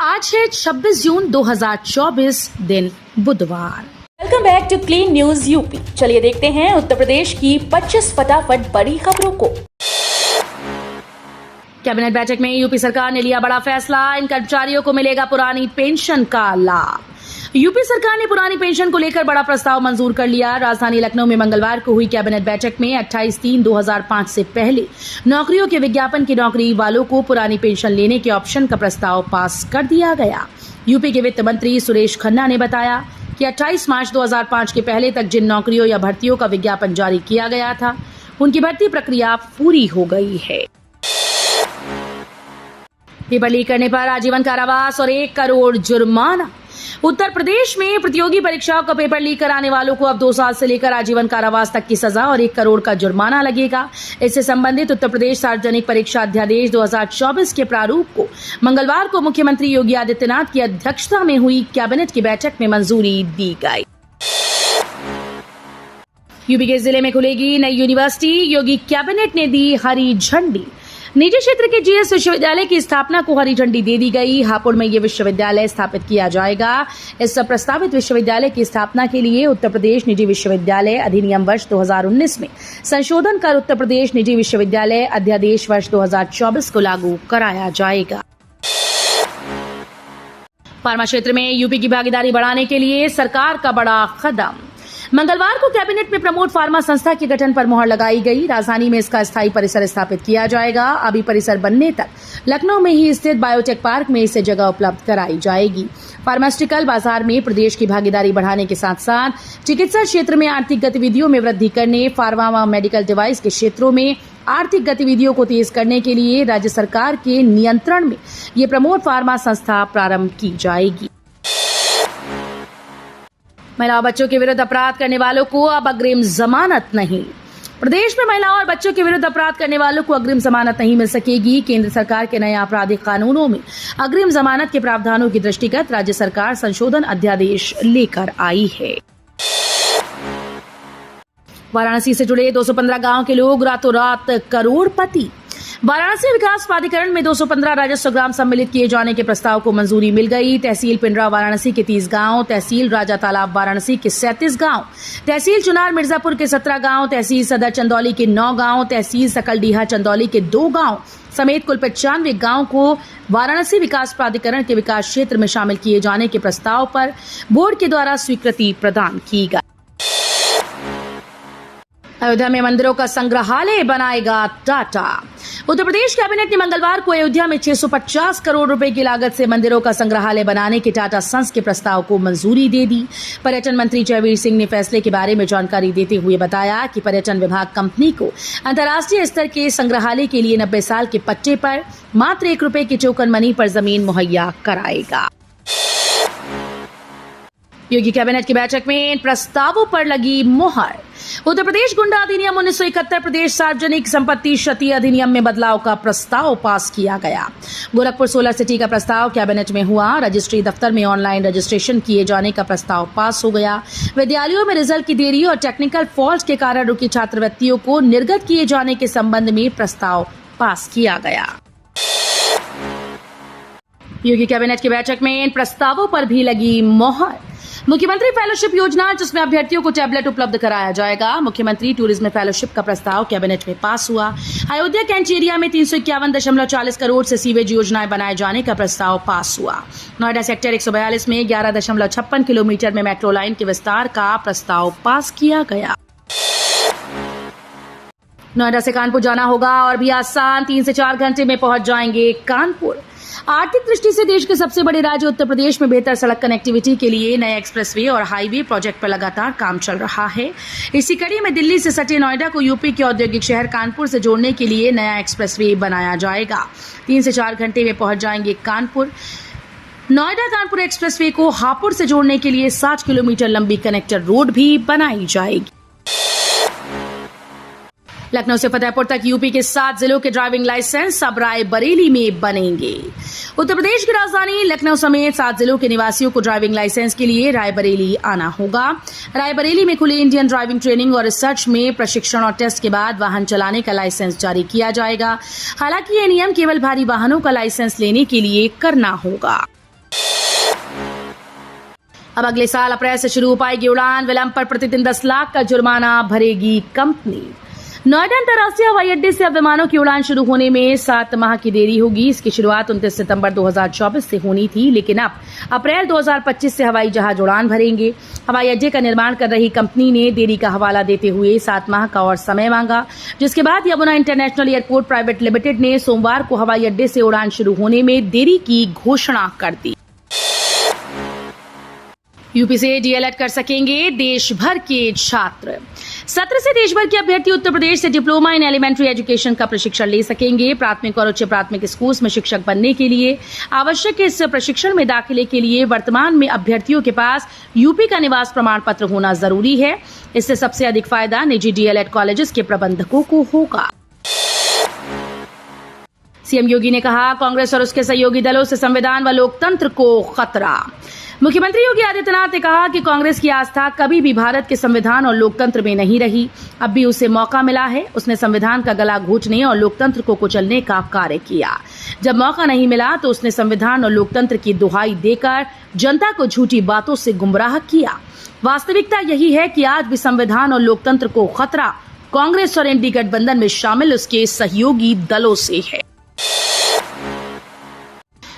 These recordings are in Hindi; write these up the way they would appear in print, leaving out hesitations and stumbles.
आज है 26 जून 2024 दिन बुधवार। Welcome back to clean news UP. चलिए देखते हैं उत्तर प्रदेश की 25 फटाफट बड़ी खबरों को। कैबिनेट बैठक में यूपी सरकार ने लिया बड़ा फैसला, इन कर्मचारियों को मिलेगा पुरानी पेंशन का लाभ। यूपी सरकार ने पुरानी पेंशन को लेकर बड़ा प्रस्ताव मंजूर कर लिया। राजधानी लखनऊ में मंगलवार को हुई कैबिनेट बैठक में 28/3/2005 से पहले नौकरियों के विज्ञापन की नौकरी वालों को पुरानी पेंशन लेने के ऑप्शन का प्रस्ताव पास कर दिया गया। यूपी के वित्त मंत्री सुरेश खन्ना ने बताया कि 28 मार्च 2005 के पहले तक जिन नौकरियों या भर्तियों का विज्ञापन जारी किया गया था, उनकी भर्ती प्रक्रिया पूरी हो गई है। पेपर लीक करने पर आजीवन कारावास और 1 करोड़ जुर्माना। उत्तर प्रदेश में प्रतियोगी परीक्षाओं का पेपर लीक कराने वालों को अब 2 साल से लेकर आजीवन कारावास तक की सजा और 1 करोड़ का जुर्माना लगेगा। इससे संबंधित उत्तर प्रदेश सार्वजनिक परीक्षा अध्यादेश 2024 के प्रारूप को मंगलवार को मुख्यमंत्री योगी आदित्यनाथ की अध्यक्षता में हुई कैबिनेट की बैठक में मंजूरी दी गई। यूपी के जिले में खुलेगी नई यूनिवर्सिटी, योगी कैबिनेट ने दी हरी झंडी। निजी क्षेत्र के जीएस विश्वविद्यालय की स्थापना को हरी झंडी दे दी गई। हापुड़ में यह विश्वविद्यालय स्थापित किया जाएगा। इस प्रस्तावित विश्वविद्यालय की स्थापना के लिए उत्तर प्रदेश निजी विश्वविद्यालय अधिनियम वर्ष 2019 में संशोधन कर उत्तर प्रदेश निजी विश्वविद्यालय अध्यादेश वर्ष 2024 को लागू कराया जाएगा। फार्मा क्षेत्र में यूपी की भागीदारी बढ़ाने के लिए सरकार का बड़ा कदम। मंगलवार को कैबिनेट में प्रमोट फार्मा संस्था के गठन पर मुहर लगाई गई। राजधानी में इसका स्थायी परिसर स्थापित किया जाएगा। अभी परिसर बनने तक लखनऊ में ही स्थित बायोटेक पार्क में इसे जगह उपलब्ध कराई जाएगी। फार्मास्यूटिकल बाजार में प्रदेश की भागीदारी बढ़ाने के साथ साथ चिकित्सा क्षेत्र में आर्थिक गतिविधियों में वृद्धि करने, फार्मा व मेडिकल डिवाइस के क्षेत्रों में आर्थिक गतिविधियों को तेज करने के लिए राज्य सरकार के नियंत्रण में ये प्रमोट फार्मा संस्था प्रारंभ की जाएगी। महिला और बच्चों के विरुद्ध अपराध करने वालों को अब अग्रिम जमानत नहीं। प्रदेश में महिलाओं और बच्चों के विरुद्ध अपराध करने वालों को अग्रिम जमानत नहीं मिल सकेगी। केंद्र सरकार के नए आपराधिक कानूनों में अग्रिम जमानत के प्रावधानों की दृष्टिगत राज्य सरकार संशोधन अध्यादेश लेकर आई है। वाराणसी से जुड़े 215 गांव के लोग रातों रात करोड़पति। वाराणसी विकास प्राधिकरण में 215 राजस्व ग्राम सम्मिलित किए जाने के प्रस्ताव को मंजूरी मिल गई। तहसील पिंडरा वाराणसी के 30 गांव, तहसील राजा तालाब वाराणसी के 37 गांव, तहसील चुनार मिर्जापुर के 17 गांव, तहसील सदर चंदौली के 9 गांव, तहसील सकलडीहा चंदौली के 2 गांव समेत कुल 95 गांव को वाराणसी विकास प्राधिकरण के विकास क्षेत्र में शामिल किए जाने के प्रस्ताव पर बोर्ड के द्वारा स्वीकृति प्रदान की गई। अयोध्या में मंदिरों का संग्रहालय बनाएगा टाटा। उत्तर प्रदेश कैबिनेट ने मंगलवार को अयोध्या में 650 करोड़ रुपए की लागत से मंदिरों का संग्रहालय बनाने के टाटा सन्स के प्रस्ताव को मंजूरी दे दी। पर्यटन मंत्री जयवीर सिंह ने फैसले के बारे में जानकारी देते हुए बताया कि पर्यटन विभाग कंपनी को अंतर्राष्ट्रीय स्तर के संग्रहालय के लिए 90 साल के पट्टे पर मात्र 1 रुपए की टोकन मनी पर जमीन मुहैया कराएगा। योगी कैबिनेट की बैठक में इन प्रस्तावों पर लगी मुहर। उत्तर प्रदेश गुंडा अधिनियम 1971 प्रदेश सार्वजनिक संपत्ति क्षति अधिनियम में बदलाव का प्रस्ताव पास किया गया। गोरखपुर सोलर सिटी का प्रस्ताव कैबिनेट में हुआ। रजिस्ट्री दफ्तर में ऑनलाइन रजिस्ट्रेशन किए जाने का प्रस्ताव पास हो गया। विद्यालयों में रिजल्ट की देरी और टेक्निकल फॉल्ट के कारण रुकी छात्रवृत्तियों को निर्गत किए जाने के संबंध में प्रस्ताव पास किया गया। योगी कैबिनेट की बैठक में इन प्रस्तावों पर भी लगी मुहर। मुख्यमंत्री फेलोशिप योजना, जिसमें अभ्यर्थियों को टैबलेट उपलब्ध कराया जाएगा। मुख्यमंत्री टूरिज्म फेलोशिप का प्रस्ताव कैबिनेट में पास हुआ। अयोध्या कैंट एरिया में 351.40 करोड़ से सीवेज योजनाएं बनाए जाने का प्रस्ताव पास हुआ। नोएडा सेक्टर 142 में 11.56 किलोमीटर में मेट्रो लाइन के विस्तार का प्रस्ताव पास किया गया। नोएडा से कानपुर जाना होगा और भी आसान, 3 से 4 घंटे में पहुंच जाएंगे कानपुर। आर्थिक दृष्टि से देश के सबसे बड़े राज्य उत्तर प्रदेश में बेहतर सड़क कनेक्टिविटी के लिए नए एक्सप्रेसवे और हाईवे प्रोजेक्ट पर लगातार काम चल रहा है। इसी कड़ी में दिल्ली से सटे नोएडा को यूपी के औद्योगिक शहर कानपुर से जोड़ने के लिए नया एक्सप्रेसवे बनाया जाएगा। 3 से 4 घंटे में पहुंच जाएंगे कानपुर। नोएडा कानपुर एक्सप्रेसवे को हापुड़ से जोड़ने के लिए 60 किलोमीटर लंबी कनेक्टर रोड भी बनाई जाएगी। लखनऊ से फतेहपुर तक यूपी के 7 जिलों के ड्राइविंग लाइसेंस अब रायबरेली में बनेंगे। उत्तर प्रदेश की राजधानी लखनऊ समेत 7 जिलों के निवासियों को ड्राइविंग लाइसेंस के लिए रायबरेली आना होगा। रायबरेली में खुले इंडियन ड्राइविंग ट्रेनिंग और रिसर्च में प्रशिक्षण और टेस्ट के बाद वाहन चलाने का लाइसेंस जारी किया जाएगा। हालांकि ये नियम केवल भारी वाहनों का लाइसेंस लेने के लिए करना होगा। अब अगले साल अप्रैल से शुरू हो पाएगी उड़ान, विलंब पर प्रतिदिन 10 लाख का जुर्माना भरेगी कंपनी। नोएडा अंतर्राष्ट्रीय हवाई अड्डे से अब विमानों की उड़ान शुरू होने में 7 माह की देरी होगी। इसकी शुरुआत 29 सितंबर 2024 से होनी थी, लेकिन अब अप्रैल 2025 से हवाई जहाज उड़ान भरेंगे। हवाई अड्डे का निर्माण कर रही कंपनी ने देरी का हवाला देते हुए 7 माह का और समय मांगा, जिसके बाद Yamuna international airport private limited ने सोमवार को हवाई अड्डे से उड़ान शुरू होने में देरी की घोषणा कर दी। यूपी से डीएलएड कर सकेंगे देश भर के छात्र। सत्र से देश भर के अभ्यर्थी उत्तर प्रदेश से डिप्लोमा इन एलिमेंट्री एजुकेशन का प्रशिक्षण ले सकेंगे। प्राथमिक और उच्च प्राथमिक स्कूल्स में शिक्षक बनने के लिए आवश्यक इस प्रशिक्षण में दाखिले के लिए वर्तमान में अभ्यर्थियों के पास यूपी का निवास प्रमाण पत्र होना जरूरी है। इससे सबसे अधिक फायदा निजी डीएलएड कॉलेजेस के प्रबंधकों को होगा। सीएम योगी ने कहा, कांग्रेस और उसके सहयोगी दलों से संविधान व लोकतंत्र को खतरा। मुख्यमंत्री योगी आदित्यनाथ ने कहा कि कांग्रेस की आस्था कभी भी भारत के संविधान और लोकतंत्र में नहीं रही। अब भी उसे मौका मिला है। उसने संविधान का गला घोंटने और लोकतंत्र को कुचलने का कार्य किया। जब मौका नहीं मिला तो उसने संविधान और लोकतंत्र की दुहाई देकर जनता को झूठी बातों से गुमराह किया। वास्तविकता यही है कि आज भी संविधान और लोकतंत्र को खतरा कांग्रेस और एनडीए गठबंधन में शामिल उसके सहयोगी दलों से है।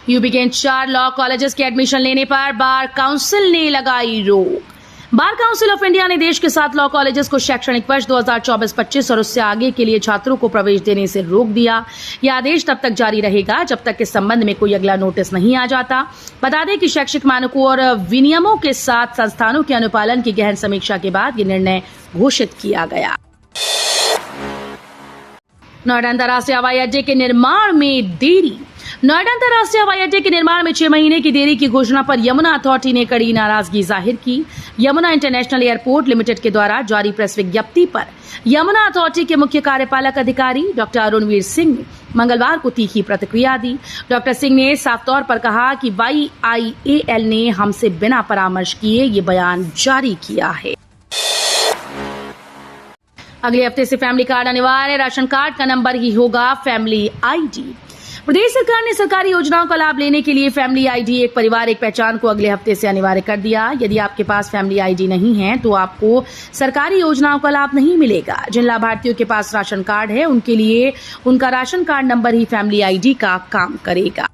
यूपी के 4 लॉ कॉलेजेस के एडमिशन लेने पर बार काउंसिल ने लगाई रोक। बार काउंसिल ऑफ इंडिया ने देश के 7 लॉ कॉलेजेस को शैक्षणिक वर्ष 2024-25 और उससे आगे के लिए छात्रों को प्रवेश देने से रोक दिया। यह आदेश तब तक जारी रहेगा जब तक इस संबंध में कोई अगला नोटिस नहीं आ जाता। बता दें कि शैक्षिक मानकों और विनियमों के साथ संस्थानों के अनुपालन की गहन समीक्षा के बाद यह निर्णय घोषित किया गया। नोएडा अंतर्राष्ट्रीय हवाई अड्डे के निर्माण में देरी। नोएडा अंतर्राष्ट्रीय हवाई अड्डे के निर्माण में 6 महीने की देरी की घोषणा पर यमुना अथॉरिटी ने कड़ी नाराजगी जाहिर की। यमुना इंटरनेशनल एयरपोर्ट लिमिटेड के द्वारा जारी प्रेस विज्ञप्ति पर यमुना अथॉरिटी के मुख्य कार्यपालक अधिकारी डॉक्टर अरुणवीर सिंह ने मंगलवार को तीखी प्रतिक्रिया दी। डॉक्टर सिंह ने साफ तौर पर कहा कि YIAL ने हमसे बिना परामर्श किए ये बयान जारी किया है। अगले हफ्ते से फैमिली कार्ड अनिवार्य, राशन कार्ड का नंबर ही होगा फैमिली आईडी। प्रदेश सरकार ने सरकारी योजनाओं का लाभ लेने के लिए फैमिली आईडी एक परिवार एक पहचान को अगले हफ्ते से अनिवार्य कर दिया। यदि आपके पास फैमिली आईडी नहीं है तो आपको सरकारी योजनाओं का लाभ नहीं मिलेगा। जिन लाभार्थियों के पास राशन कार्ड है उनके लिए उनका राशन कार्ड नंबर ही फैमिली आईडी का काम करेगा।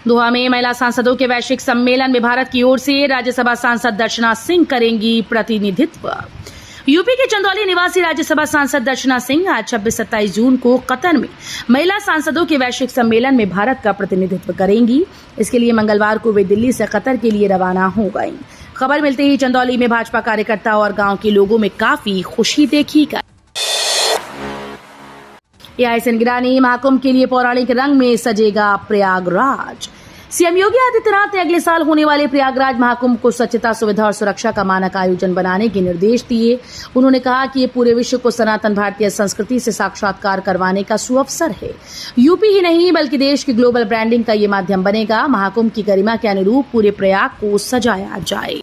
दोहा में महिला सांसदों के वैश्विक सम्मेलन में भारत की ओर से राज्यसभा सांसद दर्शना सिंह करेंगी प्रतिनिधित्व। यूपी के चंदौली निवासी राज्यसभा सांसद दर्शना सिंह आज 26-27 जून को कतर में महिला सांसदों के वैश्विक सम्मेलन में भारत का प्रतिनिधित्व करेंगी। इसके लिए मंगलवार को वे दिल्ली से कतर के लिए रवाना हो गईं। खबर मिलते ही चंदौली में भाजपा कार्यकर्ता और गांव के लोगों में काफी खुशी देखी गई। एआईसी निगरानी, महाकुंभ के लिए पौराणिक रंग में सजेगा प्रयागराज। सीएम योगी आदित्यनाथ ने अगले साल होने वाले प्रयागराज महाकुंभ को स्वच्छता, सुविधा और सुरक्षा का मानक आयोजन बनाने के निर्देश दिए। उन्होंने कहा कि ये पूरे विश्व को सनातन भारतीय संस्कृति से साक्षात्कार करवाने का सुअवसर है। यूपी ही नहीं बल्कि देश की ग्लोबल ब्रांडिंग का ये माध्यम बनेगा। महाकुंभ की गरिमा के अनुरूप पूरे प्रयाग को सजाया जाए।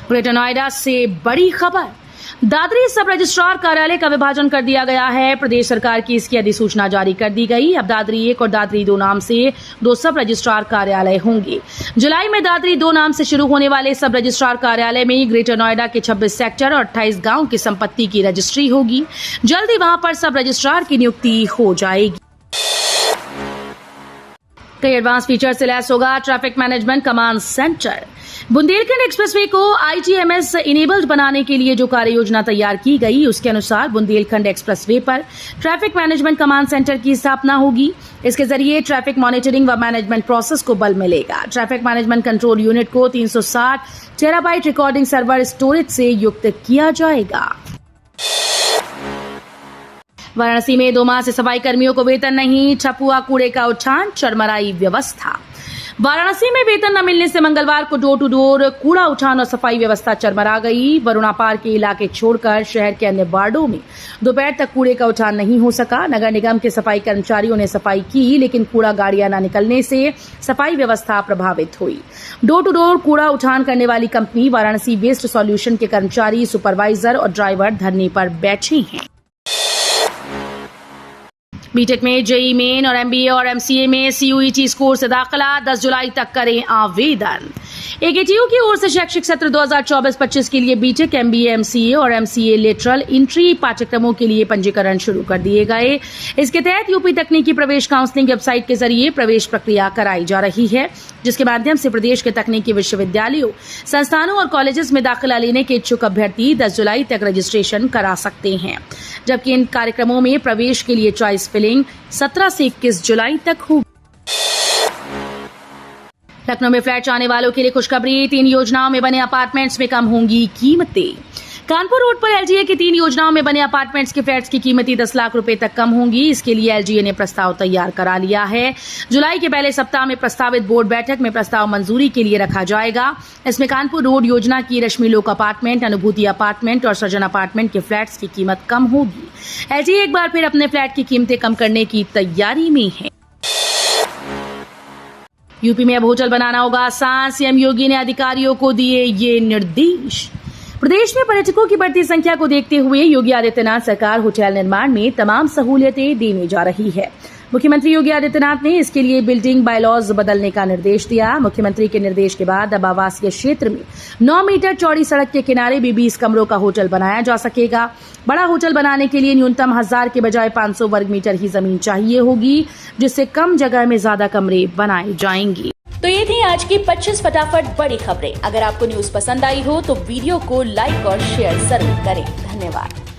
ग्रेटर नोएडा से बड़ी खबर, दादरी सब रजिस्ट्रार कार्यालय का विभाजन कर दिया गया है। प्रदेश सरकार की इसकी अधिसूचना जारी कर दी गई। अब दादरी 1 और दादरी 2 नाम से 2 सब रजिस्ट्रार कार्यालय होंगे। जुलाई में दादरी 2 नाम से शुरू होने वाले सब रजिस्ट्रार कार्यालय में ग्रेटर नोएडा के 26 सेक्टर और 28 गांव की संपत्ति की रजिस्ट्री होगी। जल्द ही वहां पर सब रजिस्ट्रार की नियुक्ति हो जाएगी। कई एडवांस फीचर से लैस होगा traffic management command centre. Bundelkhand expressway को ITMS इनेबल्ड बनाने के लिए जो कार्य योजना तैयार की गई उसके अनुसार बुंदेलखंड एक्सप्रेसवे पर ट्रैफिक मैनेजमेंट कमांड सेंटर की स्थापना होगी। इसके जरिए ट्रैफिक मॉनिटरिंग व मैनेजमेंट प्रोसेस को बल मिलेगा। ट्रैफिक मैनेजमेंट कंट्रोल यूनिट को 360 टेराबाइट रिकॉर्डिंग सर्वर स्टोरेज से युक्त किया जाएगा। वाराणसी में 2 माह से सफाई कर्मियों को वेतन नहीं, ठप हुआ कूड़े का उठान, चरमराई व्यवस्था। वाराणसी में वेतन न मिलने से मंगलवार को डोर टू डोर कूड़ा उठान और सफाई व्यवस्था चरमरा गई। वरुणा पार के इलाके छोड़कर शहर के अन्य वार्डों में दोपहर तक कूड़े का उठान नहीं हो सका। नगर निगम के सफाई कर्मचारियों ने सफाई की, लेकिन कूड़ा गाड़ियां न निकलने से सफाई व्यवस्था प्रभावित हुई। डोर टू डोर कूड़ा उठान करने वाली कंपनी वाराणसी वेस्ट सॉल्यूशन के कर्मचारी, सुपरवाइजर और ड्राइवर धरने पर बैठे हैं। बीटेक में जेई मेन और एमबीए और एमसीए में सीयूईटी स्कोर से दाखिला 10 जुलाई तक करें आवेदन। एकेटीयू की ओर से शैक्षिक सत्र 2024-25 के लिए बीटेक, एमबीए, एमसीए और एमसीए लेटरल इंट्री पाठ्यक्रमों के लिए पंजीकरण शुरू कर दिए गए। इसके तहत यूपी तकनीकी प्रवेश काउंसलिंग वेबसाइट के जरिए प्रवेश प्रक्रिया कराई जा रही है, जिसके माध्यम से प्रदेश के तकनीकी विश्वविद्यालयों, संस्थानों और कॉलेजेस में दाखिला लेने के इच्छुक अभ्यर्थी 10 जुलाई तक रजिस्ट्रेशन करा सकते हैं, जबकि इन कार्यक्रमों में प्रवेश के लिए चॉइस फिलिंग 17 से 21 जुलाई तक होगी। लखनऊ में फ्लैट चाहने वालों के लिए खुशखबरी, 3 योजनाओं में बने अपार्टमेंट्स में कम होंगी कीमतें। कानपुर रोड पर एलजीए की 3 योजनाओं में बने अपार्टमेंट्स के फ्लैट्स की कीमतें 10 लाख रुपए तक कम होंगी। इसके लिए एलजीए ने प्रस्ताव तैयार करा लिया है। जुलाई के पहले सप्ताह में प्रस्तावित बोर्ड बैठक में प्रस्ताव मंजूरी के लिए रखा जाएगा। इसमें कानपुर रोड योजना की रश्मि लोक अपार्टमेंट, अनुभूति अपार्टमेंट और सृजन अपार्टमेंट के फ्लैट्स की कीमत कम होगी। एलजीए एक बार फिर अपने फ्लैट की कीमतें कम करने की तैयारी में है। यूपी में अब होटल बनाना होगा आसान, सीएम योगी ने अधिकारियों को दिए ये निर्देश। प्रदेश में पर्यटकों की बढ़ती संख्या को देखते हुए योगी आदित्यनाथ सरकार होटल निर्माण में तमाम सहूलियतें देने जा रही है। मुख्यमंत्री योगी आदित्यनाथ ने इसके लिए बिल्डिंग बायलॉज बदलने का निर्देश दिया। मुख्यमंत्री के निर्देश के बाद अब आवासीय क्षेत्र में 9 मीटर चौड़ी सड़क के किनारे भी 20 कमरों का होटल बनाया जा सकेगा। बड़ा होटल बनाने के लिए न्यूनतम 1000 के बजाय 500 वर्ग मीटर ही जमीन चाहिए होगी, जिससे कम जगह में ज्यादा कमरे बनाए जाएंगे। तो ये थी आज की 25 फटाफट बड़ी खबरें। अगर आपको न्यूज पसंद आई हो तो वीडियो को लाइक और शेयर जरूर करें। धन्यवाद।